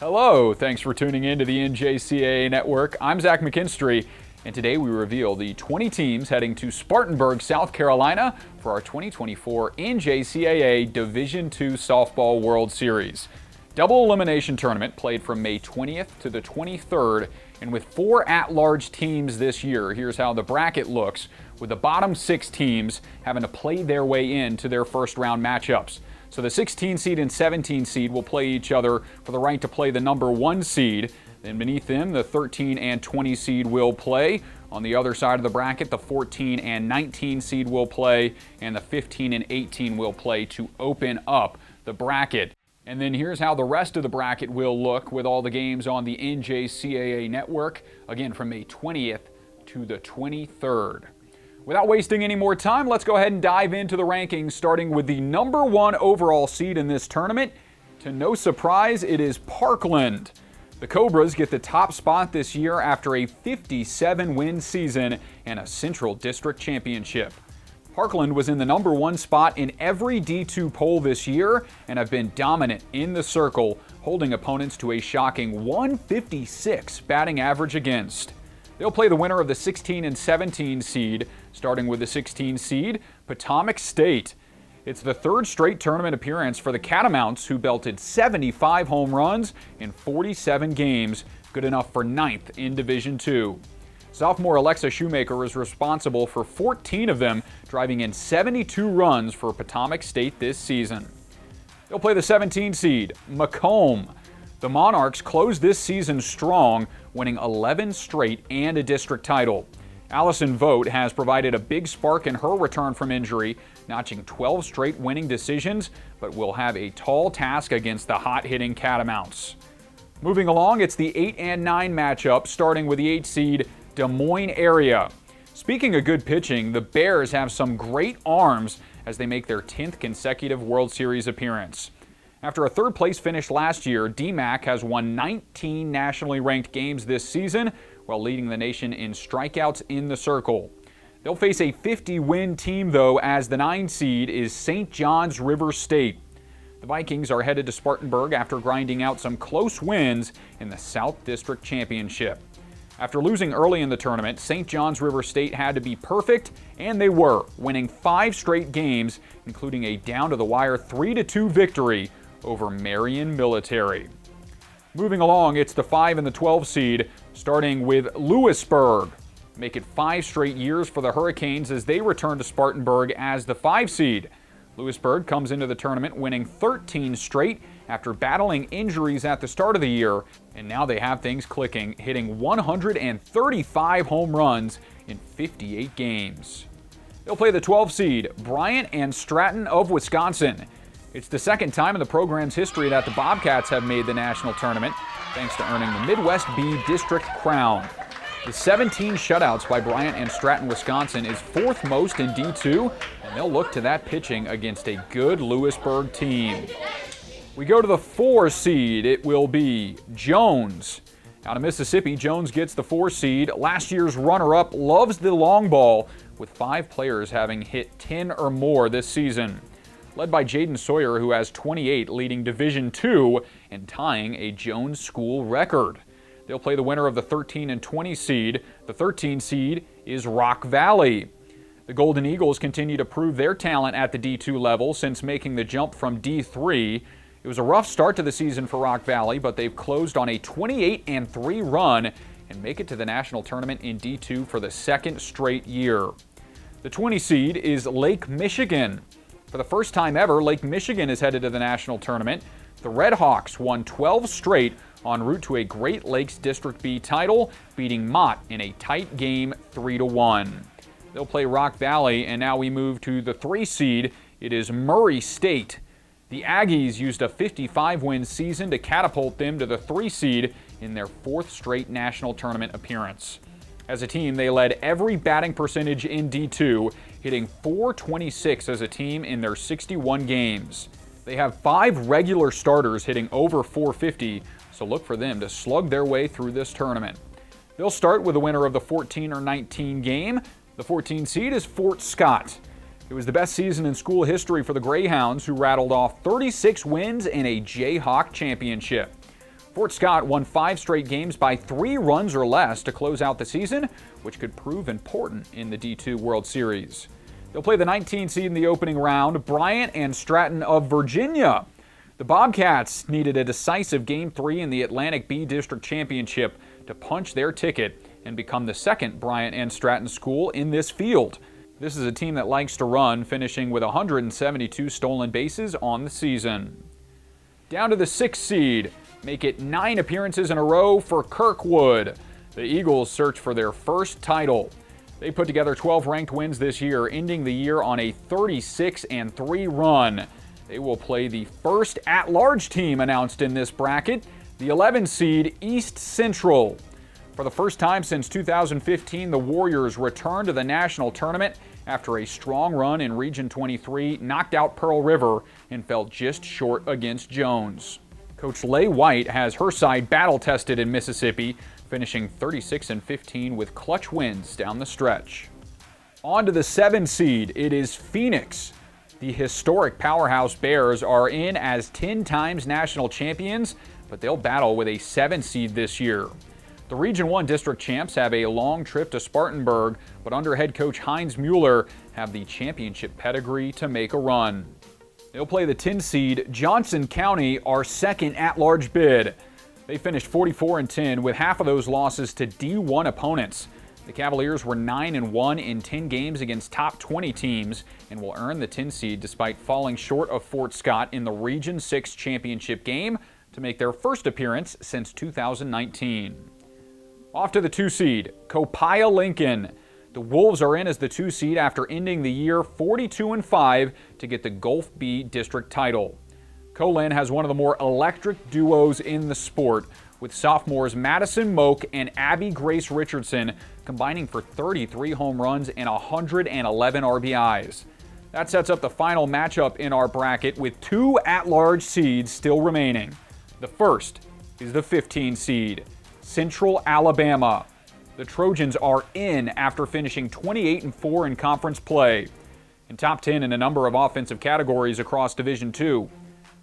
Hello, thanks for tuning in to the NJCAA Network. I'm Zach McKinstry, and today we reveal the 20 teams heading to Spartanburg, South Carolina for our 2024 NJCAA Division II Softball World Series. Double elimination tournament played from May 20th to the 23rd, and with 4 at-large teams this year, here's how the bracket looks, with the bottom 6 teams having to play their way into their first round matchups. So the 16 seed and 17 seed will play each other for the right to play the number 1 seed. Then beneath them, the 13 and 20 seed will play. On the other side of the bracket, the 14 and 19 seed will play, and the 15 and 18 will play to open up the bracket. And then here's how the rest of the bracket will look with all the games on the NJCAA network, again from May 20th to the 23rd. Without wasting any more time, let's go ahead and dive into the rankings, starting with the number 1 overall seed in this tournament. To no surprise, it is Parkland. The Cobras get the top spot this year after a 57-win season and a Central District Championship. Parkland was in the number 1 spot in every D2 poll this year and have been dominant in the circle, holding opponents to a shocking 156 batting average against. They'll play the winner of the 16 and 17 seed, starting with the 16 seed, Potomac State. It's the 3rd straight tournament appearance for the Catamounts, who belted 75 home runs in 47 games, good enough for 9th in Division II. Sophomore Alexa Shoemaker is responsible for 14 of them, driving in 72 runs for Potomac State this season. They'll play the 17 seed, Macomb. The Monarchs closed this season strong, winning 11 straight and a district title. Allison Vogt has provided a big spark in her return from injury, notching 12 straight winning decisions, but will have a tall task against the hot-hitting Catamounts. Moving along, it's the 8 and 9 matchup, starting with the 8 seed, Des Moines area. Speaking of good pitching, the Bears have some great arms as they make their 10th consecutive World Series appearance. After a 3rd place finish last year, DMAC has won 19 nationally ranked games this season, while leading the nation in strikeouts in the circle. They'll face a 50-win team, though, as the 9 seed is St. John's River State. The Vikings are headed to Spartanburg after grinding out some close wins in the South District Championship. After losing early in the tournament, St. John's River State had to be perfect, and they were, winning 5 straight games, including a down-to-the-wire 3-2 victory over Marion Military. Moving along, it's the 5 and the 12 seed, starting with Lewisburg. Make it 5 straight years for the Hurricanes as they return to Spartanburg as the 5 seed. Lewisburg comes into the tournament winning 13 straight after battling injuries at the start of the year, and now they have things clicking, hitting 135 home runs in 58 games. They'll play the 12 seed, Bryant and Stratton of Wisconsin. It's the 2nd time in the program's history that the Bobcats have made the national tournament, thanks to earning the Midwest B District crown. The 17 shutouts by Bryant and Stratton, Wisconsin is 4th most in D2, and they'll look to that pitching against a good Lewisburg team. We go to the 4 seed. It will be Jones. Out of Mississippi, Jones gets the 4 seed. Last year's runner-up loves the long ball, with 5 players having hit 10 or more this season. Led by Jaden Sawyer, who has 28, leading Division II and tying a Jones School record. They'll play the winner of the 13 and 20 seed. The 13 seed is Rock Valley. The Golden Eagles continue to prove their talent at the D2 level since making the jump from D3. It was a rough start to the season for Rock Valley, but they've closed on a 28 and 3 run and make it to the national tournament in D2 for the 2nd straight year. The 20 seed is Lake Michigan. For the first time ever, Lake Michigan is headed to the national tournament. The Red Hawks won 12 straight en route to a Great Lakes District B title, beating Mott in a tight game 3-1. They'll play Rock Valley, and now we move to the 3 seed. It is Murray State. The Aggies used a 55-win season to catapult them to the 3 seed in their 4th straight national tournament appearance. As a team, they led every batting percentage in D2, hitting .426 as a team in their 61 games. They have 5 regular starters hitting over .450, so look for them to slug their way through this tournament. They'll start with the winner of the 14 or 19 game. The 14 seed is Fort Scott. It was the best season in school history for the Greyhounds, who rattled off 36 wins and a Jayhawk championship. Fort Scott won 5 straight games by 3 runs or less to close out the season, which could prove important in the D2 World Series. They'll play the 19 seed in the opening round, Bryant and Stratton of Virginia. The Bobcats needed a decisive Game 3 in the Atlantic B District Championship to punch their ticket and become the second Bryant and Stratton school in this field. This is a team that likes to run, finishing with 172 stolen bases on the season. Down to the 6th seed, make it 9 appearances in a row for Kirkwood. The Eagles search for their first title. They put together 12 ranked wins this year, ending the year on a 36-3 run. They will play the first at-large team announced in this bracket, the 11 seed East Central. For the first time since 2015, the Warriors returned to the national tournament after a strong run in Region 23, knocked out Pearl River, and fell just short against Jones. Coach Leigh White has her side battle-tested in Mississippi, finishing 36-15 with clutch wins down the stretch. On to the 7 seed, it is Phoenix. The historic powerhouse Bears are in as 10 times national champions, but they'll battle with a 7 seed this year. The Region 1 district champs have a long trip to Spartanburg, but under head coach Heinz Mueller have the championship pedigree to make a run. They'll play the 10 seed Johnson County, our second at-large bid. They finished 44-10 with half of those losses to D1 opponents. The Cavaliers were 9-1 in 10 games against top 20 teams and will earn the 10 seed despite falling short of Fort Scott in the Region 6 championship game to make their first appearance since 2019. Off to the 2 seed, Copiah Lincoln. The Wolves are in as the 2 seed after ending the year 42-5 to get the Gulf B district title. Colin has one of the more electric duos in the sport, with sophomores Madison Moak and Abby Grace Richardson combining for 33 home runs and 111 RBIs. That sets up the final matchup in our bracket with 2 at-large seeds still remaining. The first is the 15 seed, Central Alabama. The Trojans are in after finishing 28-4 in conference play, and top 10 in a number of offensive categories across Division II.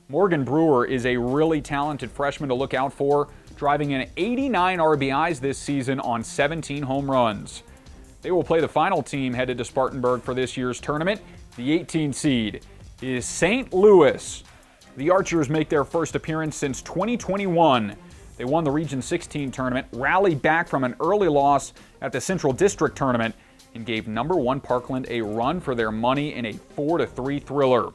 Morgan Brewer is a really talented freshman to look out for, driving in 89 RBIs this season on 17 home runs. They will play the final team headed to Spartanburg for this year's tournament. The 18 seed is St. Louis. The Archers make their first appearance since 2021. They won the Region 16 tournament, rallied back from an early loss at the Central District tournament, and gave number 1 Parkland a run for their money in a 4-3 thriller.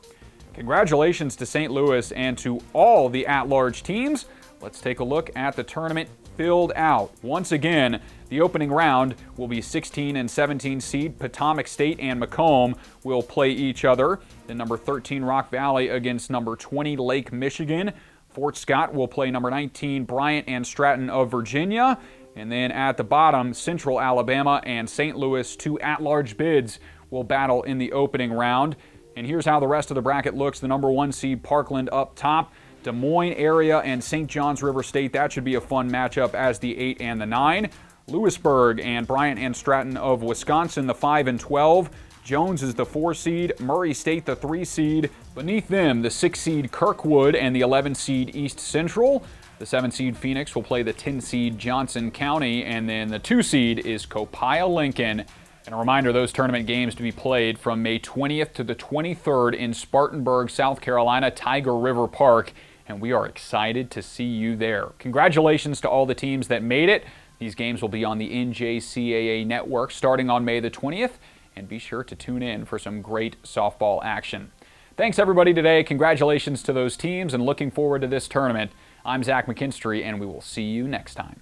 Congratulations to St. Louis and to all the at-large teams. Let's take a look at the tournament filled out. Once again, the opening round will be 16 and 17 seed Potomac State and Macomb will play each other. Then number 13 Rock Valley against number 20 Lake Michigan. Fort Scott will play number 19 Bryant and Stratton of Virginia. And then at the bottom, Central Alabama and St. Louis, 2 at-large bids, will battle in the opening round. And here's how the rest of the bracket looks. The number 1 seed Parkland up top. Des Moines area and St. John's River State. That should be a fun matchup as the 8 and the 9. Lewisburg and Bryant and Stratton of Wisconsin, the 5 and 12. Jones is the 4 seed, Murray State the 3 seed. Beneath them, the 6 seed Kirkwood and the 11 seed East Central. The 7 seed Phoenix will play the 10 seed Johnson County, and then the 2 seed is Copiah Lincoln. And a reminder, those tournament games to be played from May 20th to the 23rd in Spartanburg, South Carolina, Tiger River Park, and we are excited to see you there. Congratulations to all the teams that made it. These games will be on the NJCAA network starting on May the 20th, and be sure to tune in for some great softball action. Thanks everybody today. Congratulations to those teams and looking forward to this tournament. I'm Zach McKinstry, and we will see you next time.